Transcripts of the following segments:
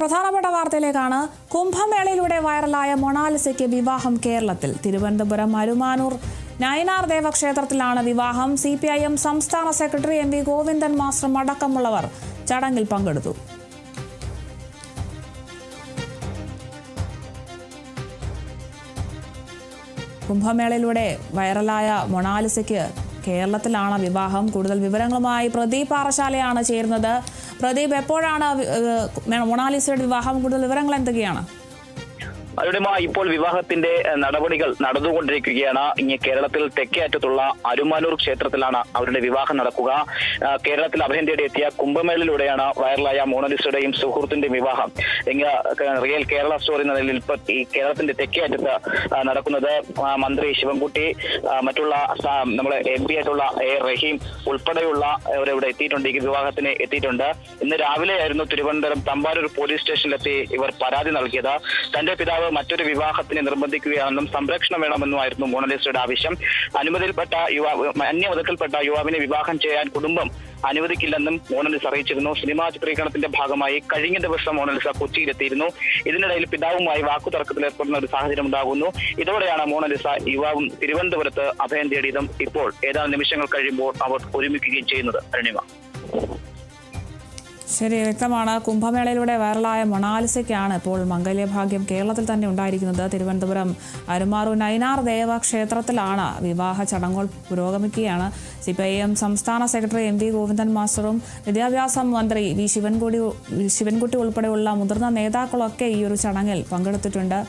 പ്രധാനപ്പെട്ട വാർത്തയിലേക്കാണ്. കുംഭമേളയിലൂടെ വൈറലായ മൊണാലിസയ്ക്ക് വിവാഹം കേരളത്തിൽ. തിരുവനന്തപുരം അരുമാനൂർ നയനാർ ദേവക്ഷേത്രത്തിലാണ് വിവാഹം. CPIM സംസ്ഥാന സെക്രട്ടറി MV ഗോവിന്ദൻ മാസ്റ്റർ അടക്കമുള്ളവർ ചടങ്ങിൽ പങ്കെടുത്തു. കുംഭമേളയിലൂടെ വൈറലായ മൊണാലിസയ്ക്ക് കേരളത്തിലാണ് വിവാഹം. കൂടുതൽ വിവരങ്ങളുമായി പ്രദീപ് പാറശാലയാണ് ചേരുന്നത്. പ്രദീപ്, എപ്പോഴാണ് മൊണാലിസയുടെ വിവാഹം? കൂടുതൽ വിവരങ്ങൾ എന്തൊക്കെയാണ്? ഇപ്പോൾ വിവാഹത്തിന്റെ നടപടികൾ നടന്നുകൊണ്ടിരിക്കുകയാണ്. ഇനി കേരളത്തിൽ തെക്കേ അറ്റത്തുള്ള അരുമാനൂർ ക്ഷേത്രത്തിലാണ് അവരുടെ വിവാഹം നടക്കുക. കേരളത്തിൽ അഭയം തേടി എത്തിയ കുംഭമേളയിലൂടെയാണ് വൈറലായ മോണലിസയുടെയും സുഹൃത്തിന്റെയും വിവാഹം. റിയൽ കേരള സ്റ്റോറി എന്ന നിലയിൽ ഇപ്പോൾ ഈ കേരളത്തിന്റെ തെക്കേ അറ്റത്ത് നടക്കുന്നത്. മന്ത്രി ശിവൻകുട്ടി, മറ്റുള്ള നമ്മളെ MP ആയിട്ടുള്ള റഹീം ഉൾപ്പെടെയുള്ള ഇവിടെ എത്തിയിട്ടുണ്ട്. ഈ വിവാഹത്തിന് എത്തിയിട്ടുണ്ട്. ഇന്ന് രാവിലെയായിരുന്നു തിരുവനന്തപുരം തമ്പാനൂർ പോലീസ് സ്റ്റേഷനിലെത്തി ഇവർ പരാതി നൽകിയത്. തന്റെ പിതാവ് മറ്റൊരു വിവാഹത്തിന് നിർബന്ധിക്കുകയാണെന്നും സംരക്ഷണം വേണമെന്നുമായിരുന്നു മോണലിസയുടെ ആവശ്യം. അന്യമതത്തിൽപ്പെട്ട യുവാവിനെ വിവാഹം ചെയ്യാൻ കുടുംബം അനുവദിക്കില്ലെന്നും മോണലിസ അറിയിച്ചിരുന്നു. സിനിമാ ചിത്രീകരണത്തിന്റെ ഭാഗമായി കഴിഞ്ഞ ദിവസം മോണലിസ കൊച്ചിയിലെത്തിയിരുന്നു. ഇതിനിടയിൽ പിതാവുമായി വാക്കുതർക്കത്തിൽ ഏർപ്പെടുന്ന ഒരു സാഹചര്യം ഉണ്ടാകുന്നു. ഇതോടെയാണ് മോണലിസ യുവാവും തിരുവനന്തപുരത്ത് അഭയം തേടിയതും ഇപ്പോൾ ഏതാനും നിമിഷങ്ങൾ കഴിയുമ്പോൾ അവർ ഒരുമിക്കുകയും ചെയ്യുന്നത്. അരുണിമ, ശരി, വ്യക്തമാണ്. കുംഭമേളയിലൂടെ വൈറലായ മൊണാലിസയ്ക്കാണ് ഇപ്പോൾ മംഗല്യഭാഗ്യം കേരളത്തിൽ തന്നെ ഉണ്ടായിരിക്കുന്നത്. തിരുവനന്തപുരം അരുമാനൂർ നയനാർ ദേവക്ഷേത്രത്തിലാണ് വിവാഹ ചടങ്ങുകൾ പുരോഗമിക്കുകയാണ്. CPIM സംസ്ഥാന സെക്രട്ടറി MV ഗോവിന്ദൻ മാസ്റ്ററും വിദ്യാഭ്യാസ മന്ത്രി ശിവൻകുട്ടി ഉൾപ്പെടെയുള്ള മുതിർന്ന നേതാക്കളൊക്കെ ഈ ഒരു ചടങ്ങിൽ പങ്കെടുത്തിട്ടുണ്ട്.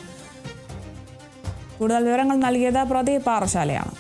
കൂടുതൽ വിവരങ്ങൾ നൽകിയത് പ്രദീപ് പാറശാലയാണ്.